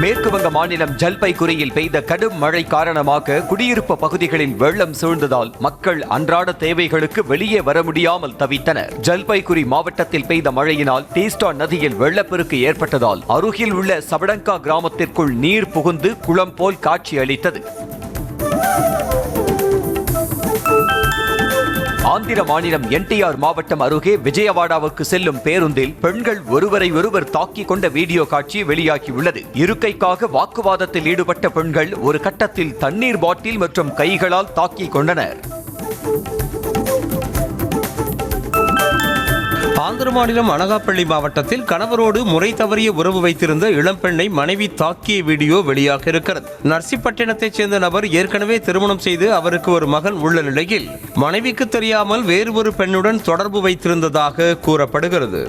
மேற்கு வங்க மாநிலம் ஜல்பைகுரியில் பெய்த கடும் மழை காரணமாக குடியிருப்பு பகுதிகளில் வெள்ளம் சூழ்ந்ததால் மக்கள் அன்றாட தேவைகளுக்கு வெளியே வர முடியாமல் தவித்தனர். ஜல்பைகுரி மாவட்டத்தில் பெய்த மழையினால் டீஸ்டா நதியில் வெள்ளப்பெருக்கு ஏற்பட்டதால் அருகில் உள்ள சபடங்கா கிராமத்திற்குள் நீர் புகுந்து குளம் போல் காட்சியளித்தது. ஆந்திர மாநிலம் NTR மாவட்டம் அருகே விஜயவாடாவுக்கு செல்லும் பேருந்தில் பெண்கள் ஒருவரை ஒருவர் தாக்கிக் கொண்ட வீடியோ காட்சி வெளியாகியுள்ளது. இருக்கைக்காக வாக்குவாதத்தில் ஈடுபட்ட பெண்கள் ஒரு கட்டத்தில் தண்ணீர் பாட்டில் மற்றும் கைகளால் தாக்கிக் கொண்டனர். ஆந்திர மாநிலம் அனகாப்பள்ளி மாவட்டத்தில் கணவரோடு முறை தவறிய உறவு வைத்திருந்த இளம்பெண்ணை மனைவி தாக்கிய வீடியோ வெளியாக இருக்கிறது. நர்சிப்பட்டினத்தைச் சேர்ந்த நபர் ஏற்கனவே திருமணம் செய்து அவருக்கு ஒரு மகன் உள்ள நிலையில் மனைவிக்கு தெரியாமல் வேறு ஒரு பெண்ணுடன் தொடர்பு வைத்திருந்ததாக கூறப்படுகிறது.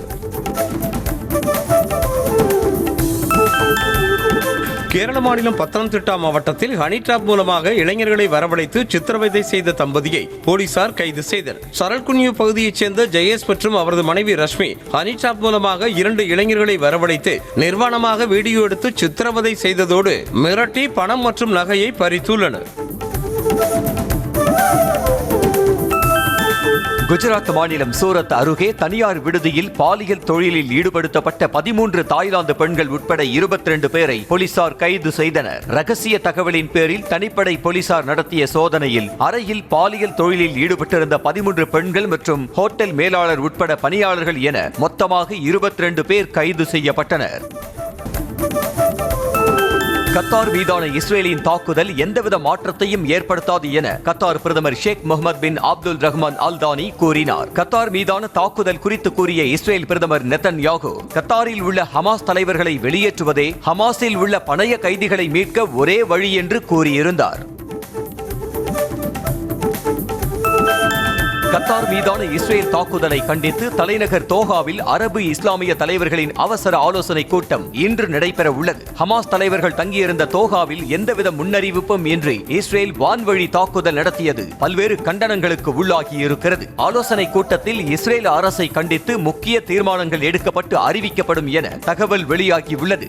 கேரள மாநிலம் பத்தனம்திட்டா மாவட்டத்தில் ஹனி டிராப் மூலமாக இளைஞர்களை வரவழைத்து சித்திரவதை செய்த தம்பதியை போலீசார் கைது செய்தனர். சரல்குன்யூ பகுதியைச் சேர்ந்த ஜெயேஷ் மற்றும் அவரது மனைவி ரஷ்மி ஹனி டிராப் மூலமாக 2 இளைஞர்களை வரவழைத்து நிர்வாணமாக வீடியோ எடுத்து சித்திரவதை செய்ததோடு மிரட்டி பணம் மற்றும் நகையை பறித்துள்ளனர். குஜராத் மாநிலம் சூரத் அருகே தனியார் விடுதியில் பாலியல் தொழிலில் ஈடுபடுத்தப்பட்ட 13 தாய்லாந்து பெண்கள் உட்பட 22 பேரை போலீசார் கைது செய்தனர். ரகசிய தகவலின் பேரில் தனிப்படை போலீசார் நடத்திய சோதனையில் அறையில் பாலியல் தொழிலில் ஈடுபட்டிருந்த 13 பெண்கள் மற்றும் ஹோட்டல் மேலாளர் உட்பட பணியாளர்கள் என மொத்தமாக 22 பேர் கைது செய்யப்பட்டனர். கத்தார் மீதான இஸ்ரேலின் தாக்குதல் எந்தவித மாற்றத்தையும் ஏற்படுத்தாது என கத்தார் பிரதமர் ஷேக் முகமது பின் அப்துல் ரஹ்மான் அல் தானி கூறினார். கத்தார் மீதான தாக்குதல் குறித்து கூறிய இஸ்ரேல் பிரதமர் நெதன்யாகு, கத்தாரில் உள்ள ஹமாஸ் தலைவர்களை வெளியேற்றுவதே ஹமாஸில் உள்ள பணைய கைதிகளை மீட்க ஒரே வழி என்று கூறியிருந்தார். கத்தார் மீதான இஸ்ரேல் தாக்குதலை கண்டித்து தலைநகர் தோஹாவில் அரபு இஸ்லாமிய தலைவர்களின் அவசர ஆலோசனை கூட்டம் இன்று நடைபெற உள்ளது. ஹமாஸ் தலைவர்கள் தங்கியிருந்த தோஹாவில் எந்தவித முன்னறிவிப்பும் இன்றி இஸ்ரேல் வான்வழி தாக்குதல் நடத்தியது பல்வேறு கண்டனங்களுக்கு உள்ளாகியிருக்கிறது. ஆலோசனை கூட்டத்தில் இஸ்ரேல் அரசை கண்டித்து முக்கிய தீர்மானங்கள் எடுக்கப்பட்டு அறிவிக்கப்படும் என தகவல் வெளியாகியுள்ளது.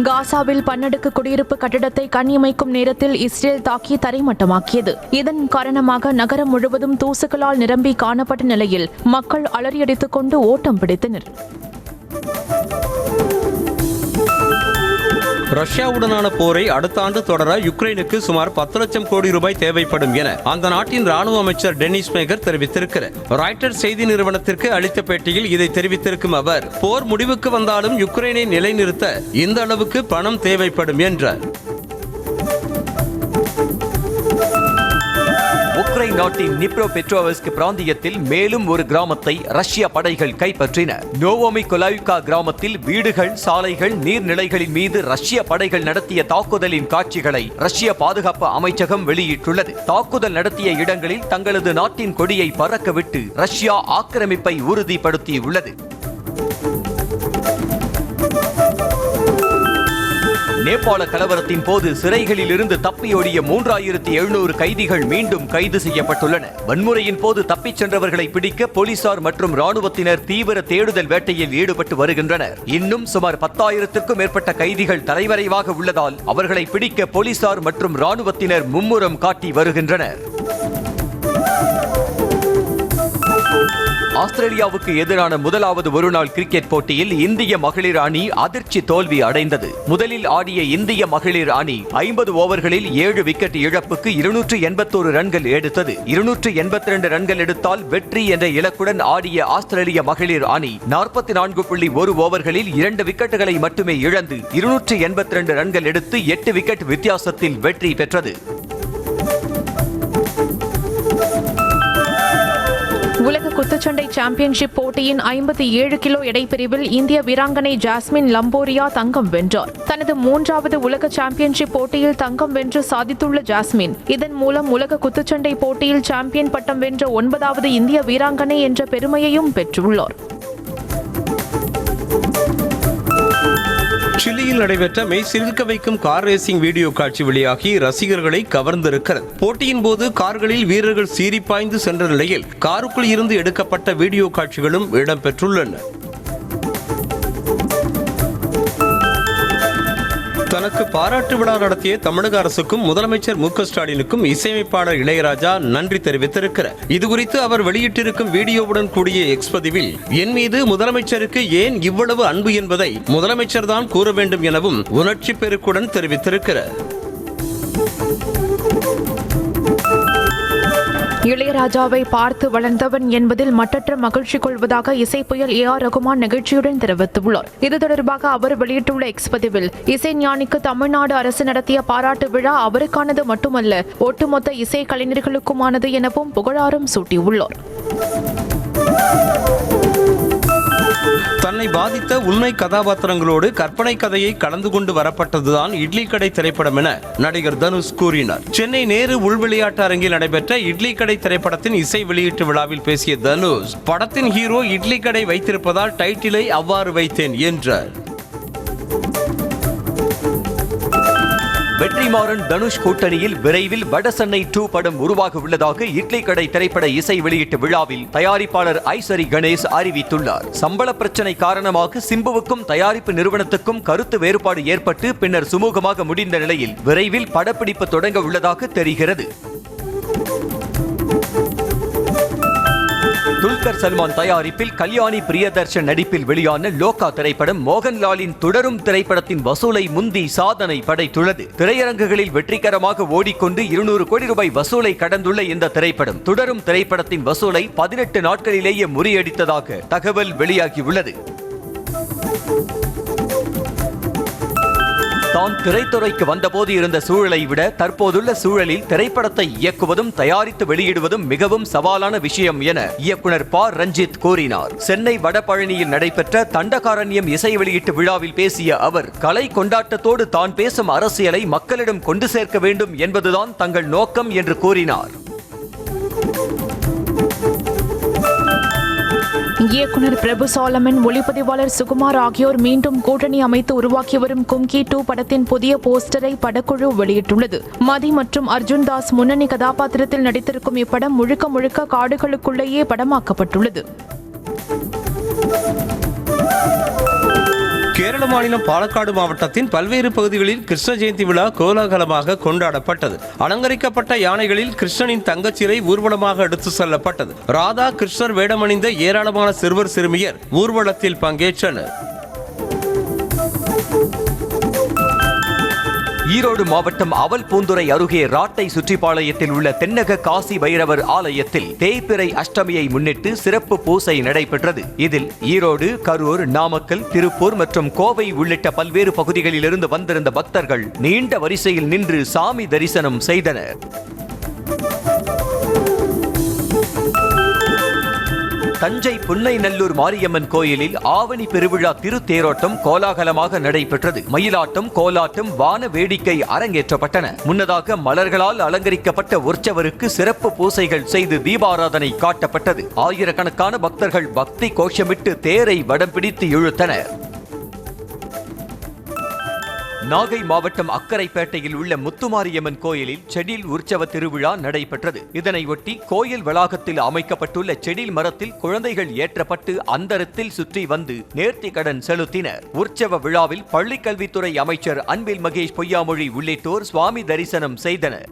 காசாவில் பன்னடுக்கு குடியிருப்பு கட்டிடத்தை கண்ணிமைக்கும் நேரத்தில் இஸ்ரேல் தாக்கி தரைமட்டமாக்கியது. இதன் காரணமாக நகரம் முழுவதும் தூசுகளால் நிரம்பி காணப்பட்ட நிலையில் மக்கள் அலறியடித்துக் கொண்டு ஓட்டம் பிடித்தனர். ரஷ்யாவுடனான போரை அடுத்த ஆண்டு தொடர யுக்ரைனுக்கு சுமார் 10 லட்சம் கோடி ரூபாய் தேவைப்படும் என அந்த நாட்டின் ராணுவ அமைச்சர் டெனிஸ் மேகர் தெரிவித்திருக்கிறார். ராய்ட்டர்ஸ் செய்தி நிறுவனத்திற்கு அளித்த பேட்டியில் இதை தெரிவித்திருக்கும் அவர், போர் முடிவுக்கு வந்தாலும் யுக்ரைனை நிலைநிறுத்த இந்த அளவுக்கு பணம் தேவைப்படும் என்றார். உக்ரைன் நாட்டின் நிப்ரோ பெட்ரோவஸ்க் பிராந்தியத்தில் மேலும் ஒரு கிராமத்தை ரஷ்ய படைகள் கைப்பற்றின. நோவோமி கொலாயுகா கிராமத்தில் வீடுகள், சாலைகள், நீர்நிலைகளின் மீது ரஷ்ய படைகள் நடத்திய தாக்குதலின் காட்சிகளை ரஷ்ய பாதுகாப்பு அமைச்சகம் வெளியிட்டுள்ளது. தாக்குதல் நடத்திய இடங்களில் தங்களது நாட்டின் கொடியை பறக்கவிட்டு ரஷ்யா ஆக்கிரமிப்பை உறுதிப்படுத்தியுள்ளது. நேபாள கலவரத்தின் போது சிறைகளில் இருந்து தப்பியோடிய 3700 கைதிகள் மீண்டும் கைது செய்யப்பட்டுள்ளனர். வன்முறையின் போது தப்பிச் சென்றவர்களை பிடிக்க போலீசார் மற்றும் ராணுவத்தினர் தீவிர தேடுதல் வேட்டையில் ஈடுபட்டு வருகின்றனர். இன்னும் சுமார் 10,000க்கும் மேற்பட்ட கைதிகள் தலைமறைவாக உள்ளதால் அவர்களை பிடிக்க போலீசார் மற்றும் ராணுவத்தினர் மும்முரம் காட்டி வருகின்றனர். ஆஸ்திரேலியாவுக்கு எதிரான முதலாவது ஒருநாள் கிரிக்கெட் போட்டியில் இந்திய மகளிர் அணி அதிர்ச்சி தோல்வி அடைந்தது. முதலில் ஆடிய இந்திய மகளிர் அணி 50 ஓவர்களில் 7 விக்கெட் இழப்புக்கு 281 ரன்கள் எடுத்தது. 282 ரன்கள் எடுத்தால் வெற்றி என்ற இலக்குடன் ஆடிய ஆஸ்திரேலிய மகளிர் அணி 44.1 ஓவர்களில் 2 விக்கெட்டுகளை மட்டுமே இழந்து 282 ரன்கள் எடுத்து 8 விக்கெட் வித்தியாசத்தில் வெற்றி பெற்றது. உலக குத்துச்சண்டை சாம்பியன்ஷிப் போட்டியின் 57 கிலோ எடை பிரிவில் இந்திய வீராங்கனை ஜாஸ்மின் லம்போரியா தங்கம் வென்றார். தனது 3வது உலக சாம்பியன்ஷிப் போட்டியில் தங்கம் வென்று சாதித்துள்ள ஜாஸ்மின் இதன் மூலம் உலக குத்துச்சண்டை போட்டியில் சாம்பியன் பட்டம் வென்ற 9வது இந்திய வீராங்கனை என்ற பெருமையையும் பெற்றுள்ளார். சிலியில் நடைபெற்ற மெய் சிலிர்க்க வைக்கும் கார் ரேசிங் வீடியோ காட்சி வெளியாகி ரசிகர்களை கவர்ந்திருக்கிறது. போட்டியின் போது கார்களில் வீரர்கள் சீறிப்பாய்ந்து சென்ற நிலையில் காருக்குள் இருந்து எடுக்கப்பட்ட வீடியோ காட்சிகளும் இடம்பெற்றுள்ளன. தனக்கு பாராட்டு விழா நடத்திய தமிழக அரசுக்கும் முதலமைச்சர் மு.க.ஸ்டாலினுக்கும் இசையமைப்பாளர் இளையராஜா நன்றி தெரிவித்திருக்கிறார். இதுகுறித்து அவர் வெளியிட்டிருக்கும் வீடியோவுடன் கூடிய எக்ஸ் பதிவில் என் மீது முதலமைச்சருக்கு ஏன் இவ்வளவு அன்பு என்பதை முதலமைச்சர் தான் கூற வேண்டும் எனவும் உணர்ச்சி பெருக்குடன் தெரிவித்திருக்கிறார். இளையராஜாவை பார்த்து வளர்ந்தவன் என்பதில் மட்டற்ற மகிழ்ச்சி கொள்வதாக இசை புயல் A.R. ரகுமான் நிகழ்ச்சியுடன் தெரிவித்துள்ளார். இது தொடர்பாக அவர் வெளியிட்டுள்ள எக்ஸ் பதிவில் இசைஞானிக்கு தமிழ்நாடு அரசு நடத்திய பாராட்டு விழா அவருக்கானது மட்டுமல்ல ஒட்டுமொத்த இசை கலைஞர்களுக்குமானது எனவும் புகழாரம் சூட்டியுள்ளார். தன்னை பாதித்த உண்மை கதாபாத்திரங்களோடு கற்பனை கதையை கலந்து கொண்டு வரப்பட்டதுதான் இட்லி கடை திரைப்படம் என நடிகர் தனுஷ் கூறினார். சென்னை நேரு உள்விளையாட்டு அரங்கில் நடைபெற்ற இட்லி கடை திரைப்படத்தின் இசை வெளியீட்டு விழாவில் பேசிய தனுஷ் படத்தின் ஹீரோ இட்லி கடை வைத்திருப்பதால் டைட்டிலை அவ்வாறு வைத்தேன் என்றார். வெற்றிமாறன் தனுஷ் கூட்டணியில் விரைவில் வடசென்னை 2 படம் உருவாக உள்ளதாக இட்லி கடை திரைப்பட இசை வெளியீட்டு விழாவில் தயாரிப்பாளர் ஐசரி கணேஷ் அறிவித்துள்ளார். சம்பள பிரச்சனை காரணமாக சிம்புவுக்கும் தயாரிப்பு நிறுவனத்துக்கும் கருத்து வேறுபாடு ஏற்பட்டு பின்னர் சுமூகமாக முடிந்த நிலையில் விரைவில் படப்பிடிப்பு தொடங்க உள்ளதாக தெரிகிறது. துல்கர் சல்மான் தயாரிப்பில் கல்யாணி பிரியதர்ஷன் நடிப்பில் வெளியான லோகா திரைப்படம் மோகன்லாலின் தொடரும் திரைப்படத்தின் வசூலை முந்தி சாதனை படைத்துள்ளது. திரையரங்குகளில் வெற்றிகரமாக ஓடிக்கொண்டு 200 கோடி ரூபாய் வசூலை கடந்துள்ள இந்த திரைப்படம் தொடரும் திரைப்படத்தின் வசூலை 18 நாட்களிலேயே முறியடித்ததாக தகவல் வெளியாகியுள்ளது. தான் திரைத்துறைக்கு வந்தபோது இருந்த சூழலை விட தற்போதுள்ள சூழலில் திரைப்படத்தை இயக்குவதும் தயாரித்து வெளியிடுவதும் மிகவும் சவாலான விஷயம் என இயக்குனர் ப. ரஞ்சித் கூறினார். சென்னை வடபழனியில் நடைபெற்ற தண்டகாரண்யம் இசை வெளியீட்டு விழாவில் பேசிய அவர் கலை கொண்டாட்டத்தோடு தான் பேசும் அரசியலை மக்களிடம் கொண்டு சேர்க்க வேண்டும் என்பதுதான் தங்கள் நோக்கம் என்று கூறினார். இயக்குனர் பிரபு சாலமன், ஒளிப்பதிவாளர் சுகுமார் ஆகியோர் மீண்டும் கூட்டணி அமைத்து உருவாக்கி வரும் கும்கி 2 படத்தின் புதிய போஸ்டரை படக்குழு வெளியிட்டுள்ளது. மதி மற்றும் அர்ஜுன் தாஸ் முன்னணி கதாபாத்திரத்தில் நடித்திருக்கும் இப்படம் முழுக்க முழுக்க காடுகளுக்குள்ளேயே படமாக்கப்பட்டுள்ளது. கேரள மாநிலம் பாலக்காடு மாவட்டத்தின் பல்வேறு பகுதிகளில் கிருஷ்ண ஜெயந்தி விழா கோலாகலமாக கொண்டாடப்பட்டது. அலங்கரிக்கப்பட்ட யானைகளில் கிருஷ்ணனின் தங்கச்சிலை ஊர்வலமாக எடுத்து செல்லப்பட்டது. ராதா கிருஷ்ணர் வேடமணிந்த ஏராளமான சிறுவர் சிறுமியர் ஊர்வலத்தில் பங்கேற்றனர். ஈரோடு மாவட்டம் அவல்பூந்துறை அருகே ராட்டை சுற்றிப்பாளையத்தில் உள்ள தென்னக காசி பைரவர் ஆலயத்தில் தேய்பிறை அஷ்டமியை முன்னிட்டு சிறப்பு பூசை நடைபெற்றது. இதில் ஈரோடு, கரூர், நாமக்கல், திருப்பூர் மற்றும் கோவை உள்ளிட்ட பல்வேறு பகுதிகளிலிருந்து வந்திருந்த பக்தர்கள் நீண்ட வரிசையில் நின்று சாமி தரிசனம் செய்தனர். தஞ்சை புன்னைநல்லூர் மாரியம்மன் கோயிலில் ஆவணி பெருவிழா திருத்தேரோட்டம் கோலாகலமாக நடைபெற்றது. மயிலாட்டம், கோலாட்டம், வான வேடிக்கை அரங்கேற்றப்பட்டன. முன்னதாக மலர்களால் அலங்கரிக்கப்பட்ட உற்சவருக்கு சிறப்பு பூசைகள் செய்து தீபாராதனை காட்டப்பட்டது. ஆயிரக்கணக்கான பக்தர்கள் பக்தி கோஷமிட்டு தேரை வடம் பிடித்து இழுத்தனர். நாகை மாவட்டம் அக்கரைப்பேட்டையில் உள்ள முத்துமாரியம்மன் கோயிலில் செடில் உற்சவ திருவிழா நடைபெற்றது. இதனையொட்டி கோயில் வளாகத்தில் அமைக்கப்பட்டுள்ள செடில் மரத்தில் குழந்தைகள் ஏற்றப்பட்டு அந்தரத்தில் சுற்றி வந்து நேர்த்தி கடன் செலுத்தினர். உற்சவ விழாவில் பள்ளிக்கல்வித்துறை அமைச்சர் அன்பில் மகேஷ் பொய்யாமொழி உள்ளிட்டோர் சுவாமி தரிசனம் செய்தனர்.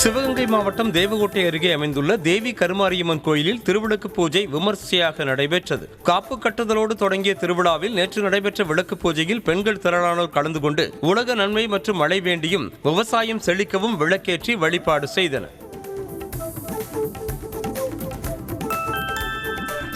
சிவகங்கை மாவட்டம் தேவகோட்டை அருகே அமைந்துள்ள தேவி கருமாரியம்மன் கோயிலில் திருவிளக்கு பூஜை விமர்சையாக நடைபெற்றது. காப்பு கட்டுதலோடு தொடங்கிய திருவிழாவில் நேற்று நடைபெற்ற விளக்கு பூஜையில் பெண்கள் திரளானோர் கலந்து கொண்டு உலக நன்மை மற்றும் மழை வேண்டியும் விவசாயம் செழிக்கவும் விளக்கேற்றி வழிபாடு செய்தனர்.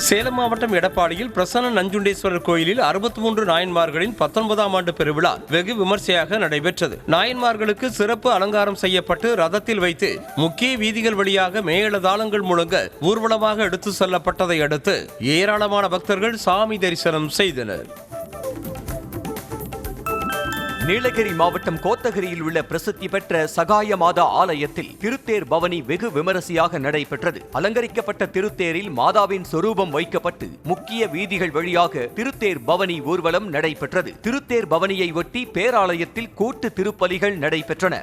சேலம் மாவட்டம் எடப்பாடியில் பிரசன்ன நஞ்சுண்டேஸ்வரர் கோயிலில் 63 நாயன்மார்களின் 19ஆம் ஆண்டு பெருவிழா வெகு விமர்சையாக நடைபெற்றது. நாயன்மார்களுக்கு சிறப்பு அலங்காரம் செய்யப்பட்டு ரதத்தில் வைத்து முக்கிய வீதிகள் வழியாக மேளதாளங்கள் முழங்க ஊர்வலமாக எடுத்து செல்லப்பட்டதை அடுத்து ஏராளமான பக்தர்கள் சாமி தரிசனம் செய்தனர். நீலகிரி மாவட்டம் கோத்தகிரியில் உள்ள பிரசித்தி பெற்ற சகாய மாதா ஆலயத்தில் திருத்தேர் பவனி வெகு விமரிசையாக நடைபெற்றது. அலங்கரிக்கப்பட்ட திருத்தேரில் மாதாவின் சொரூபம் வைக்கப்பட்டு முக்கிய வீதிகள் வழியாக திருத்தேர் பவனி ஊர்வலம் நடைபெற்றது. திருத்தேர் பவனியை ஒட்டி பேராலயத்தில் கூட்டு திருப்பலிகள் நடைபெற்றன.